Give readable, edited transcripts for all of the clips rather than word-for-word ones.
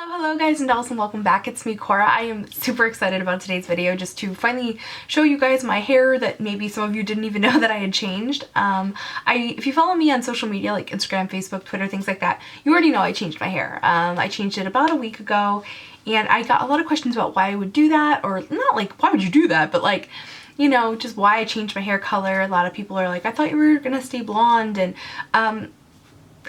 Hello guys and dolls, and welcome back. It's me, Cora. I am super excited about today's video just to finally show you guys my hair that maybe some of you didn't even know that I had changed. If you follow me on social media like Instagram, Facebook, Twitter, things like that, you already know I changed my hair. I changed it about a week ago and I got a lot of questions about why I would do that, or not like why would you do that, but like, you know, just why I changed my hair color. A lot of people are like, I thought you were gonna stay blonde, and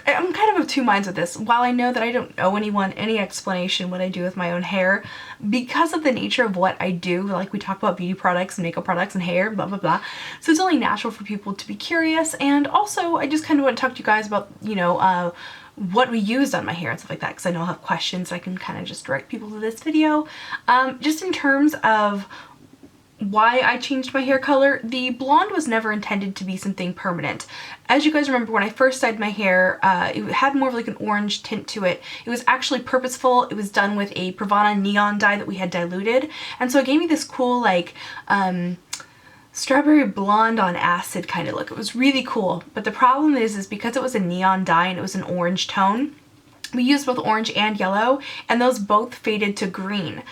I'm kind of of two minds with this. While I know that I don't owe anyone any explanation what I do with my own hair, because of the nature of what I do, like we talk about beauty products and makeup products and hair, blah blah blah, so it's only natural for people to be curious. And also I just kind of want to talk to you guys about, you know, what we used on my hair and stuff like that, because I know I'll have questions, so I can kind of just direct people to this video. Just in terms of why I changed my hair color, the blonde was never intended to be something permanent. As you guys remember, when I first dyed my hair, it had more of like an orange tint to it. It was actually purposeful. It was done with a Pravana neon dye that we had diluted, and so it gave me this cool like strawberry blonde on acid kind of look. It was really cool, but the problem is because it was a neon dye and it was an orange tone, we used both orange and yellow, and those both faded to green.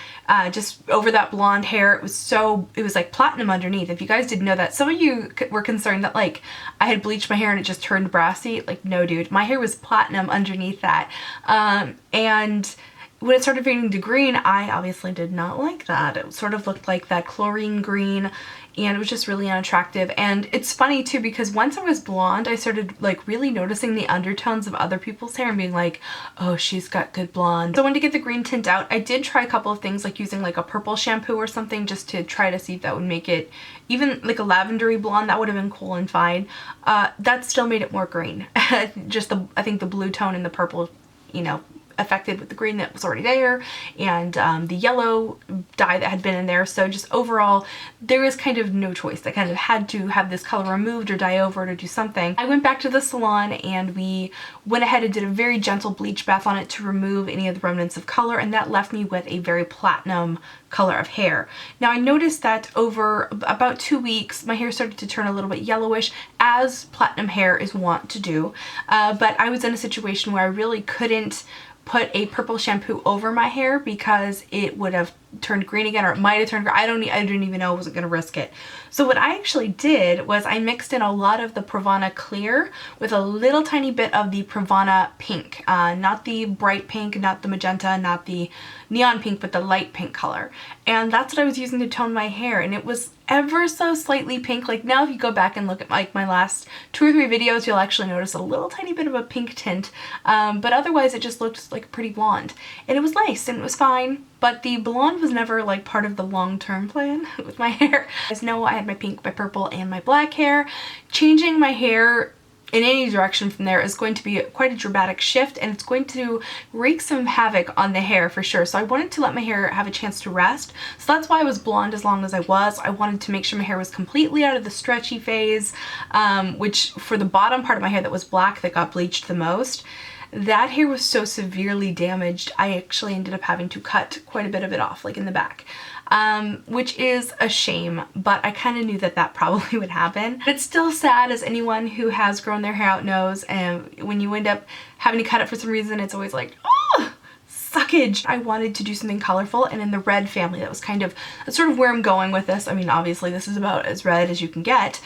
Just over that blonde hair, it was like platinum underneath. If you guys didn't know that, some of you were concerned that like I had bleached my hair and it just turned brassy. Like, no dude, my hair was platinum underneath that. And when it started fading to green, I obviously did not like that. It sort of looked like that chlorine green, and it was just really unattractive. And it's funny too, because once I was blonde, I started like really noticing the undertones of other people's hair and being like, oh, she's got good blonde. So I wanted to get the green tint out. I did try a couple of things, like using like a purple shampoo or something, just to try to see if that would make it even like a lavendery blonde. That would have been cool and fine. That still made it more green. Just I think the blue tone and the purple, you know, affected with the green that was already there, and the yellow dye that had been in there. So just overall, there was kind of no choice. I kind of had to have this color removed or dye over to do something. I went back to the salon and we went ahead and did a very gentle bleach bath on it to remove any of the remnants of color, and that left me with a very platinum color of hair. Now I noticed that over about 2 weeks my hair started to turn a little bit yellowish, as platinum hair is wont to do, but I was in a situation where I really couldn't put a purple shampoo over my hair because it would have turned green again, or it might have turned green. I didn't even know. I wasn't gonna risk it. So what I actually did was I mixed in a lot of the Pravana clear with a little tiny bit of the Pravana pink, not the bright pink, not the magenta, not the neon pink, but the light pink color. And that's what I was using to tone my hair, and it was ever so slightly pink. Like now if you go back and look at like my last 2 or 3 videos, you'll actually notice a little tiny bit of a pink tint, but otherwise it just looked like pretty blonde, and it was nice and it was fine. But the blonde was never like part of the long-term plan with my hair. As you know, I had my pink, my purple, and my black hair. Changing my hair in any direction from there is going to be quite a dramatic shift, and it's going to wreak some havoc on the hair for sure. So I wanted to let my hair have a chance to rest. So that's why I was blonde as long as I was. I wanted to make sure my hair was completely out of the stretchy phase, which for the bottom part of my hair that was black that got bleached the most, that hair was so severely damaged, I actually ended up having to cut quite a bit of it off, like in the back. Which is a shame, but I kind of knew that that probably would happen. But it's still sad, as anyone who has grown their hair out knows, and when you end up having to cut it for some reason, it's always like, oh, suckage. I wanted to do something colorful, and in the red family, that's sort of where I'm going with this. I mean, obviously this is about as red as you can get.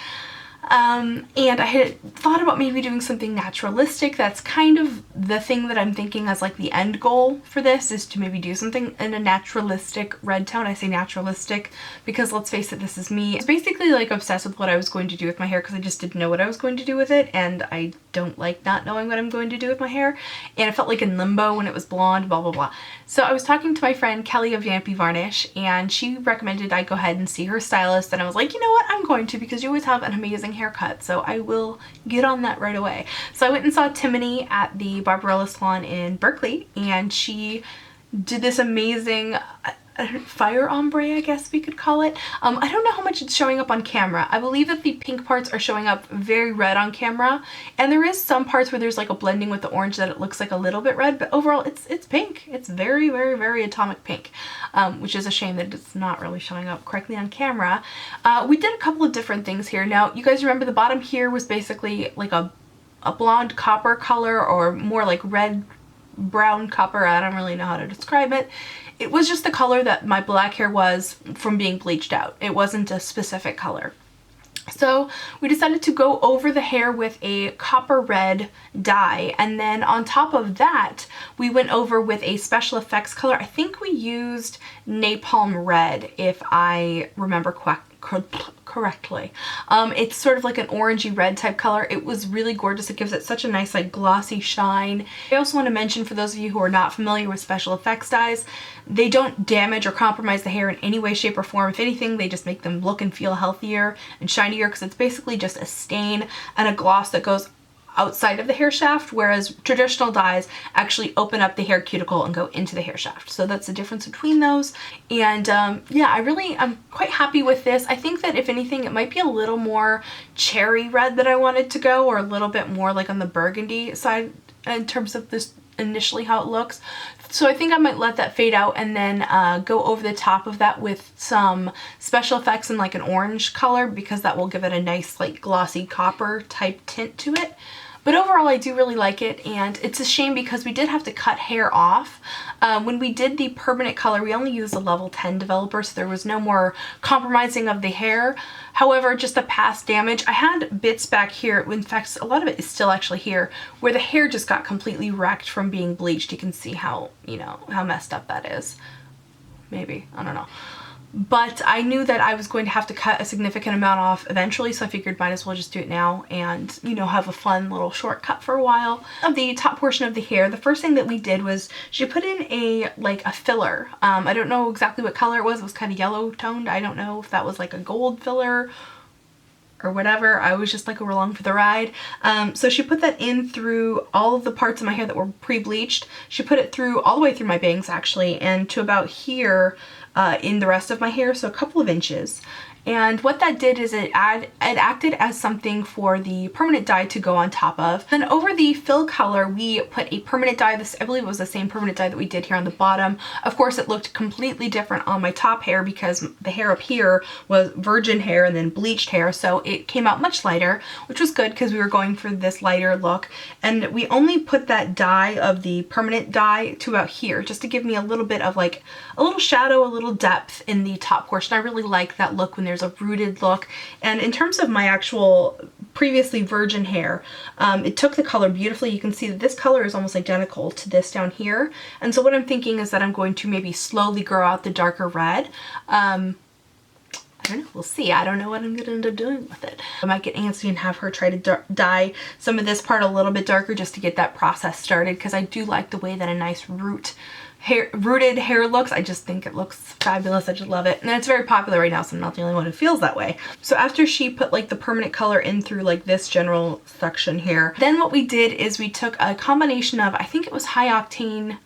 And I had thought about maybe doing something naturalistic. That's kind of the thing that I'm thinking as like the end goal for this, is to maybe do something in a naturalistic red tone. I say naturalistic because, let's face it, this is me. I was basically like obsessed with what I was going to do with my hair because I just didn't know what I was going to do with it, and I don't like not knowing what I'm going to do with my hair, and I felt like in limbo when it was blonde, blah blah blah. So I was talking to my friend Kelly of Yampy Varnish, and she recommended I go ahead and see her stylist, and I was like, you know what, I'm going to, because you always have an amazing haircut, so I will get on that right away. So I went and saw Timony at the Barbarella salon in Berkeley, and she did this amazing fire ombre, I guess we could call it. I don't know how much it's showing up on camera. I believe that the pink parts are showing up very red on camera, and there is some parts where there's like a blending with the orange that it looks like a little bit red, but overall it's pink. It's very, very, very atomic pink, which is a shame that it's not really showing up correctly on camera. We did a couple of different things here. Now, you guys remember the bottom here was basically like a blonde copper color, or more like red brown copper, I don't really know how to describe it. It was just the color that my black hair was from being bleached out. It wasn't a specific color. So we decided to go over the hair with a copper red dye, and then on top of that we went over with a special effects color. I think we used Napalm Red, if I remember correctly. It's sort of like an orangey red type color. It was really gorgeous. It gives it such a nice like glossy shine. I also want to mention, for those of you who are not familiar with special effects dyes, they don't damage or compromise the hair in any way, shape, or form. If anything, they just make them look and feel healthier and shinier, because it's basically just a stain and a gloss that goes outside of the hair shaft, whereas traditional dyes actually open up the hair cuticle and go into the hair shaft. So that's the difference between those. And yeah, I'm quite happy with this. I think that if anything, it might be a little more cherry red that I wanted to go, or a little bit more like on the burgundy side in terms of this initially how it looks. So I think I might let that fade out and then go over the top of that with some special effects in like an orange color, because that will give it a nice like glossy copper type tint to it. But overall, I do really like it, and it's a shame because we did have to cut hair off. When we did the permanent color, we only used a level 10 developer, so there was no more compromising of the hair. However, just the past damage, I had bits back here. In fact, a lot of it is still actually here, where the hair just got completely wrecked from being bleached. You can see how, you know, how messed up that is. Maybe, I don't know. But I knew that I was going to have to cut a significant amount off eventually, so I figured might as well just do it now and, you know, have a fun little shortcut for a while. Of the top portion of the hair, the first thing that we did was she put in a filler. I don't know exactly what color it was kind of yellow toned. I don't know if that was like a gold filler or whatever. I was just like along for the ride. So she put that in through all of the parts of my hair that were pre-bleached. She put it through all the way through my bangs actually, and to about here in the rest of my hair, so a couple of inches. And what that did is it acted as something for the permanent dye to go on top of. Then over the fill color, we put a permanent dye. This, I believe, was the same permanent dye that we did here on the bottom. Of course, it looked completely different on my top hair because the hair up here was virgin hair and then bleached hair, so it came out much lighter, which was good because we were going for this lighter look. And we only put that dye of the permanent dye to about here, just to give me a little bit of like a little shadow, a little depth in the top portion. I really like that look when there's a rooted look. And in terms of my actual previously virgin hair, it took the color beautifully. You can see that this color is almost identical to this down here. And so what I'm thinking is that I'm going to maybe slowly grow out the darker red. I don't know, we'll see. I don't know what I'm gonna end up doing with it. I might get antsy and have her try to dye some of this part a little bit darker just to get that process started, because I do like the way that a nice rooted hair looks. I just think it looks fabulous. I just love it. And it's very popular right now, so I'm not the only one who feels that way. So after she put like the permanent color in through like this general section here, then what we did is we took a combination of, I think it was High Octane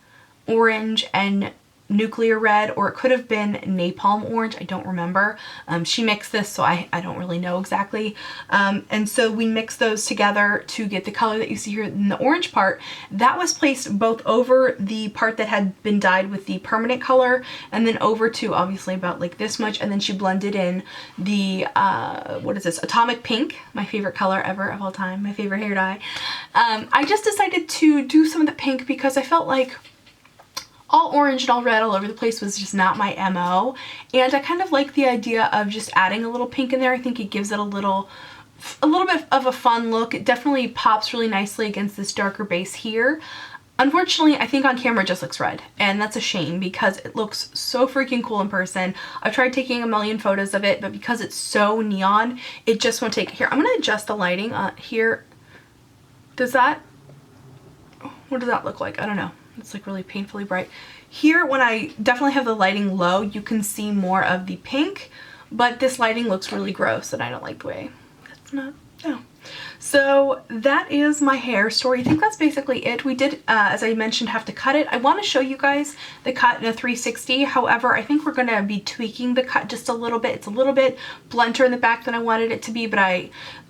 Orange and Nuclear Red, or it could have been Napalm Orange, I don't remember. She mixed this, so I don't really know exactly. And so we mixed those together to get the color that you see here in the orange part. That was placed both over the part that had been dyed with the permanent color, and then over to obviously about like this much, and then she blended in the, what is this, Atomic Pink, my favorite color ever of all time, my favorite hair dye. I just decided to do some of the pink because I felt like all orange and all red all over the place was just not my MO, and I kind of like the idea of just adding a little pink in there. I think it gives it a little bit of a fun look. It definitely pops really nicely against this darker base here. Unfortunately, I think on camera it just looks red, and that's a shame because it looks so freaking cool in person. I've tried taking a million photos of it, but because it's so neon, it just won't take. Here, I'm gonna adjust the lighting here. What does that look like? I don't know. It's like really painfully bright. Here, when I definitely have the lighting low, you can see more of the pink, but this lighting looks really gross and I don't like the way that's not, no. So that is my hair story. I think that's basically it. We did, as I mentioned, have to cut it. I want to show you guys the cut in a 360. However, I think we're going to be tweaking the cut just a little bit. It's a little bit blunter in the back than I wanted it to be, but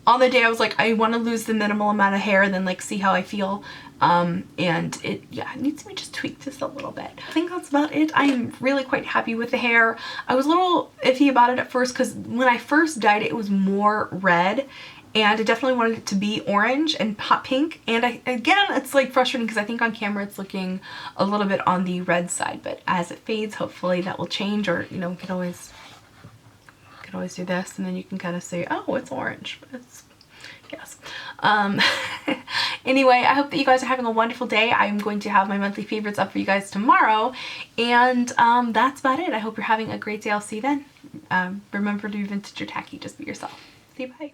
on the day I was like, I want to lose the minimal amount of hair and then like see how I feel. And it needs to be just tweaked just a little bit. I think that's about it. I'm really quite happy with the hair. I was a little iffy about it at first because when I first dyed it, it was more red. and I definitely wanted it to be orange and hot pink. And again, it's like frustrating because I think on camera it's looking a little bit on the red side, but as it fades, hopefully that will change, or you know, we could always do this and then you can kind of say, oh, it's orange. It's, yes. Anyway, I hope that you guys are having a wonderful day. I'm going to have my monthly favorites up for you guys tomorrow, and that's about it. I hope you're having a great day. I'll see you then. Remember to be vintage or tacky, just be yourself. See you, bye.